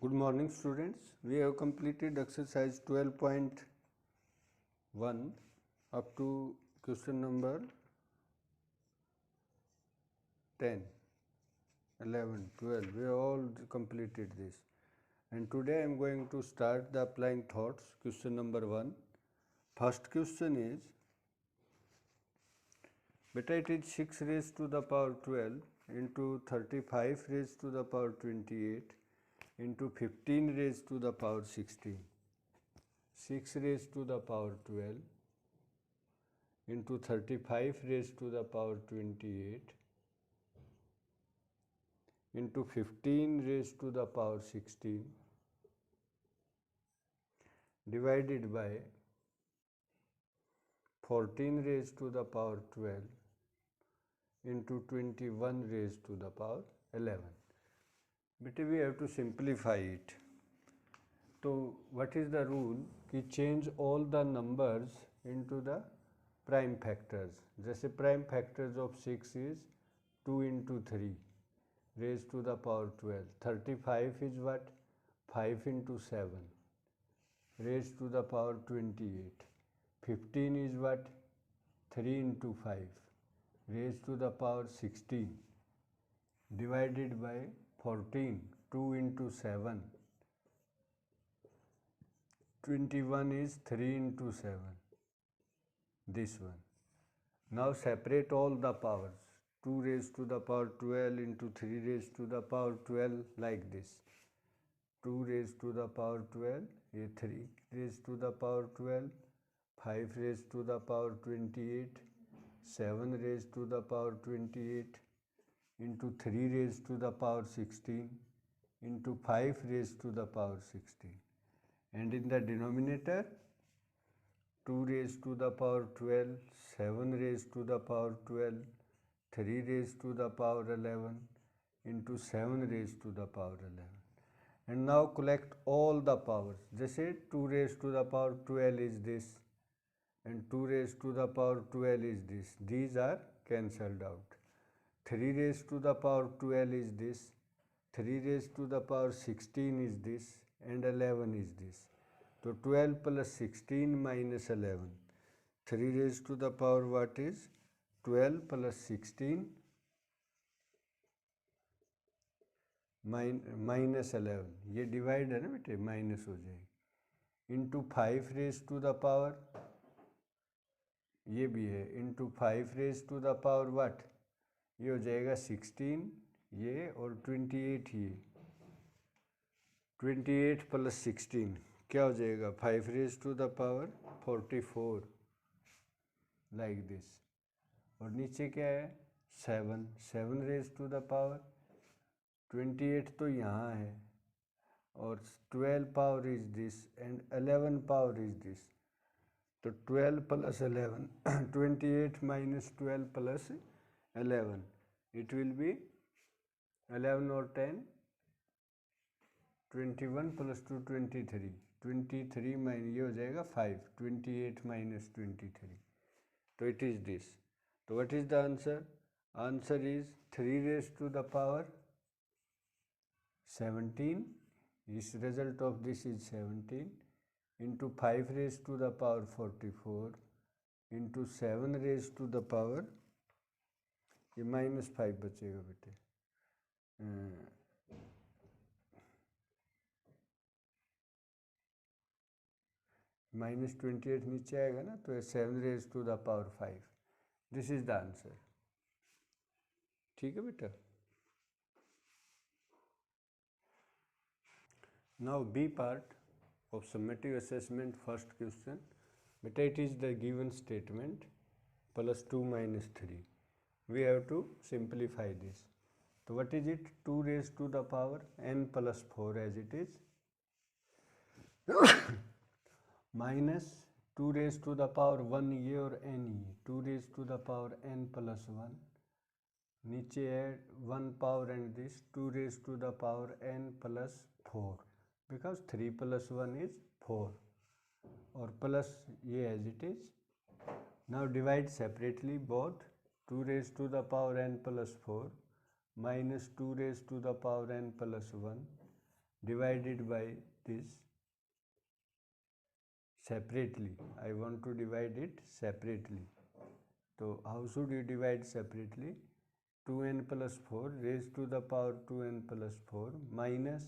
Good morning, students. We have completed exercise 12.1 up to question number 10, 11, 12. We have all completed this. And today I am going to start the applying thoughts. Question number 1. First question is, beta it is 6 raised to the power 12 into 35 raised to the power 28 into 15 raised to the power 16. 6 raised to the power 12 into 35 raised to the power 28 into 15 raised to the power 16 divided by 14 raised to the power 12 into 21 raised to the power 11. But we have to simplify it. So what is the rule? कि change all the numbers into the prime factors. जैसे prime factors of 6 is 2 into 3 raised to the power 12. 35 is what? 5 into 7 raised to the power 28. 15 is what? 3 into 5 raised to the power 16 divided by 14. 2 into 7. 21 is 3 into 7. This one. Now separate all the powers. 2 raised to the power 12 into 3 raised to the power 12 like this. 2 raised to the power 12, 3 raised to the power 12, 5 raised to the power 28, 7 raised to the power 28 into 3 raised to the power 16 into 5 raised to the power 16. And in the denominator, 2 raised to the power 12, 7 raised to the power 12, 3 raised to the power 11 into 7 raised to the power 11. And now collect all the powers. जैसे 2 raised to the power 12 is this and 2 raised to the power 12 is this. These are cancelled out. 3 raised to the power 12 is this, 3 raised to the power 16 is this, and 11 is this. So 12 plus 16 minus 11. 3 raised to the power what is? 12 plus 16 minus 11. ये divide है ना बेटे, minus हो जाएगी. Into 5 raise to the power, ये भी है, into 5 raise to the power what, ये हो जाएगा 16 ये और 28 ये. 28 प्लस 16 क्या हो जाएगा? 5 raise to the power 44 like this. और नीचे क्या है? 7. 7 रेज टू द पावर 28 तो यहाँ है और 12 power is this and 11 power is this. तो 12 plus 11 28 minus 12 plus 11 it will be 11 और 10 21 प्लस 2 23. 23 माइनस ये हो जाएगा 5. 28 माइनस 23. तो इट इज़ दिस. तो what is the answer? Answer is 3 raise to the power 17. This result of this is 17 into 5 raised to the power 44 into 7 raised to the power, ये minus 5 बचेगा बेटे, minus 28 नीचे आएगा ना, तो 7 raise to the power 5. This is the answer. ठीक है बेटा. Now B part of summative assessment, first question. But it is the given statement plus 2 minus 3. We have to simplify this. So what is it? 2 raised to the power n plus 4 as it is minus 2 raised to the power 1 ये और n ये. 2 raised to the power n plus 1. नीचे है 1 power and this 2 raised to the power n plus 4. Because 3 plus 1 is 4 और plus ये as it is. Now divide separately both. 2 raised to the power n plus 4 minus 2 raised to the power n plus 1 divided by this separately. I want to divide it separately. So how should you divide separately? 2n plus 4 raised to the power 2n plus 4 minus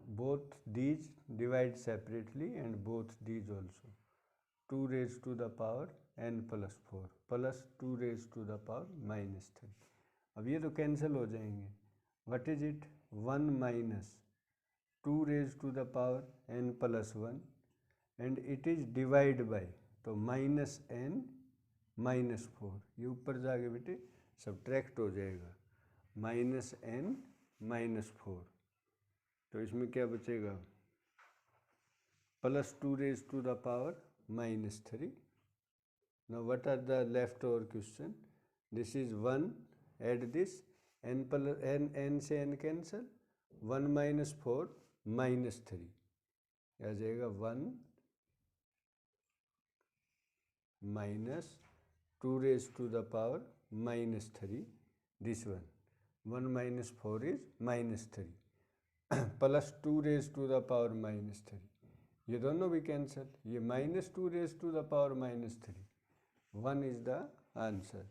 both these divide separately and both these also. 2 raised to the power n plus 4 plus 2 raised to the power minus 3. अब ये तो cancel हो जाएंगे. What is it? 1 minus 2 raised to the power n plus 1 and it is divided by, तो minus n minus 4. ये ऊपर जाके बेटे सब्ट्रैक्ट हो जाएगा. minus n minus 4. तो इसमें क्या बचेगा? plus 2 raised to the power minus 3. Now what are the leftover question? This is 1, add this, n plus n से n cancel, 1 minus 4 minus 3. आ जाएगा 1 minus 2 raised to the power minus 3. This one 1 minus 4 is minus 3 plus 2 raised to the power minus 3. ये दोनों भी cancel. ये minus 2 raised to the power minus 3. 1 is the answer.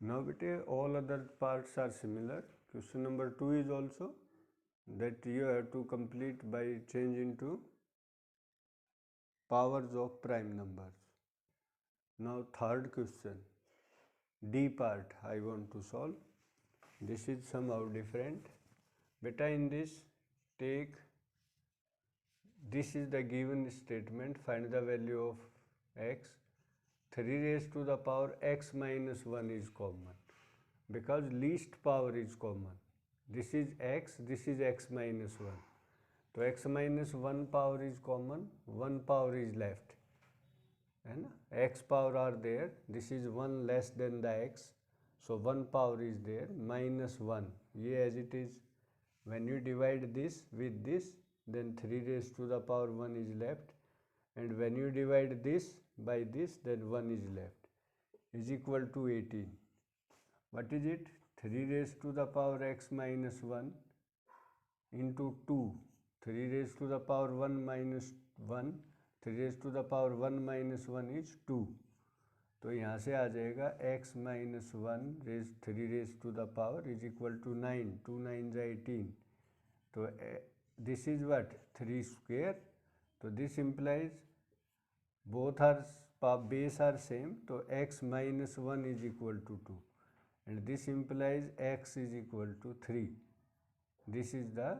Now bete all other parts are similar. Question number 2 is also that you have to complete by changing to powers of prime numbers. Now third question, D part I want to solve. This is somehow different. Beta in this take, this is the given statement, find the value of x. 3 raised to the power x minus 1 is common because least power is common. This is x minus 1. So x minus 1 power is common, 1 power is left. And x power are there, this is 1 less than the x, so 1 power is there, minus 1, ye as it is. When you divide this with this, then 3 raised to the power 1 is left, and when you divide this by this, then 1 is left, is equal to 18. What is it? 3 raised to the power x minus 1 into 2, 3 raised to the power 1 minus 1, 3 raised to the power 1 minus 1 is 2. तो यहाँ से आ जाएगा x minus 1 raised 3 raised to the power is equal to 9, 2 9 18. तो this is what? 3 square. तो this implies both are base are same, तो x minus 1 is equal to 2 and this implies x is equal to 3. This is the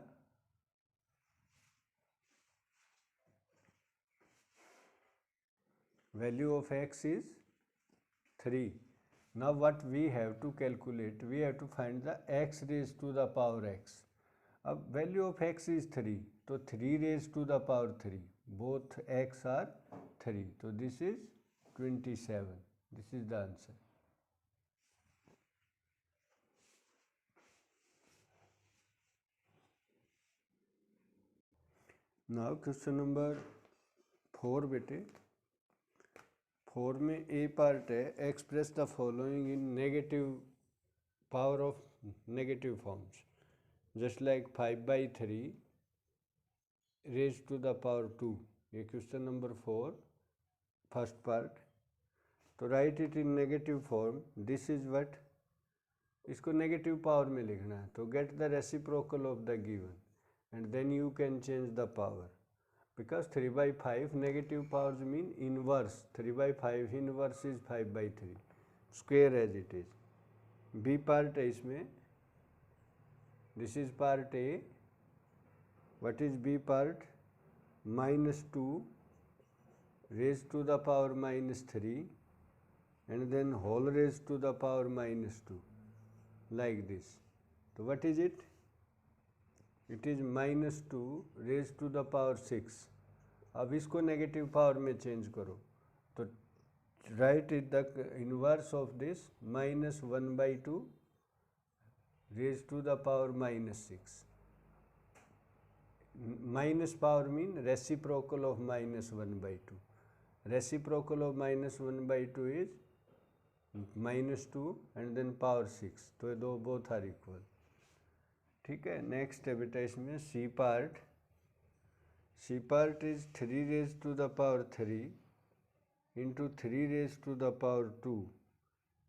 value of x is 3. Now what we have to calculate? We have to find the x raised to the power x. अब value of x is 3, तो 3 raised to the power 3. Both x are 3. So this is 27. This is the answer. Now question number 4 बेटे. 4 में A part है, express the following in negative power of negative forms, just like 5 by 3 raised to the power 2. ये question number 4 first part. तो write it in negative form. This is what? इसको negative power में लिखना है. तो get the reciprocal of the given and then you can change the power. Because 3 by 5 negative powers mean inverse. 3 by 5 inverse is 5 by 3 square as it is. B part है इसमें. This is part A. What is B part? minus 2 raised to the power minus 3 and then whole raised to the power minus 2 like this. So what is it? It is minus 2 raised to the power 6. अब इसको negative power में change करो तो right is the inverse of this minus 1 by 2 raised to the power minus 6. Minus power mean reciprocal of minus 1 by 2. Reciprocal of minus 1 by 2 is -2 and then power 6, तो ये दो both are equal. ठीक है, next है बेटा इसमें C part is 3 raise to the power 3 into 3 raised to the power 2.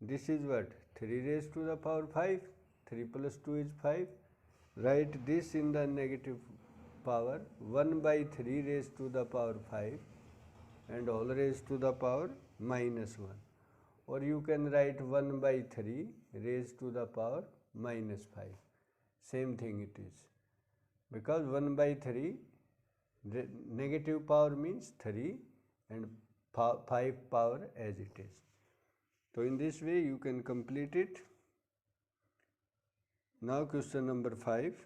This is what? 3 raised to the power 5. 3 plus 2 is 5. Write this in the negative power, 1 by 3 raised to the power 5 and all raised to the power -1. Or you can write 1 by 3 raised to the power -5. Same thing it is. Because 1 by 3, negative power means 3 and 5 power as it is. So in this way you can complete it. Now question number 5.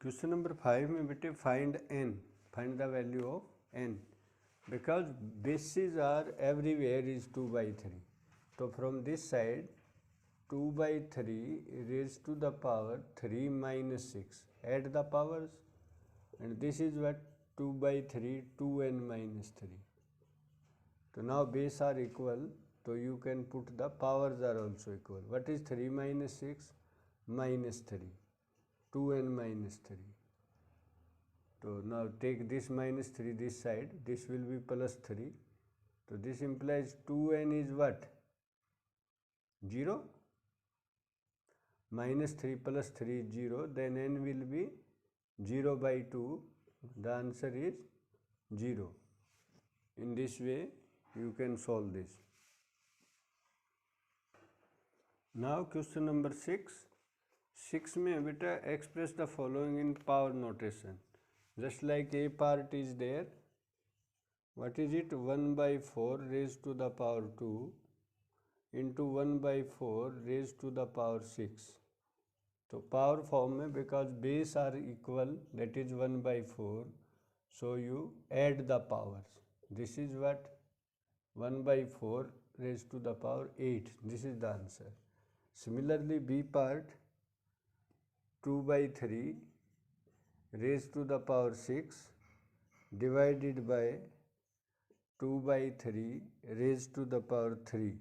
Question number 5 में बेटे find n, find the value of n, because bases are everywhere is 2 by 3. So from this side 2 by 3 raised to the power 3 minus 6, add the powers, and this is what 2 by 3 2n minus 3. So now base are equal, so you can put the powers are also equal. What is 3 minus 6? Minus 3, 2n minus 3. So now take this minus 3 this side, this will be plus 3. So this implies 2n is what? 0. -3 plus 3 is 0, then n will be 0 by 2, the answer is 0. In this way you can solve this. Now question number 6. 6 में बेटा express the following in power notation. Just like a part is there, what is it? 1 by 4 raised to the power 2 into 1 by 4 raised to the power 6. तो power form में, because base are equal, that is 1 by 4, so you add the powers. This is what? 1 by 4 raised to the power 8. This is the answer. Similarly B part, 2 by 3 raised to the power 6 divided by 2 by 3 raised to the power 3.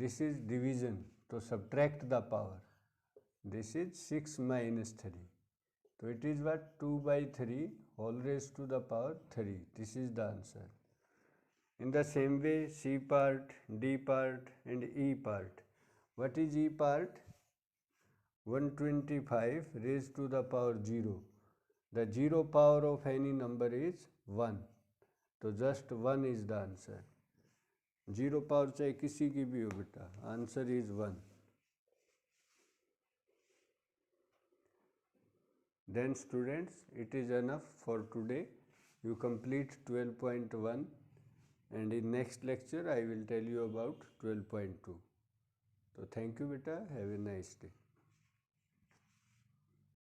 This is division, so subtract the power. This is 6 minus 3. So it is what? 2 by 3 whole raised to the power 3. This is the answer. In the same way, C part, D part and E part. What is E part? 125 raised to the power 0. The 0 power of any number is 1. So just 1 is the answer. 0 power चाहे किसी की भी हो बेटा, answer is 1. Then students, it is enough for today. You complete 12.1 and in next lecture I will tell you about 12.2. So thank you beta, have a nice day.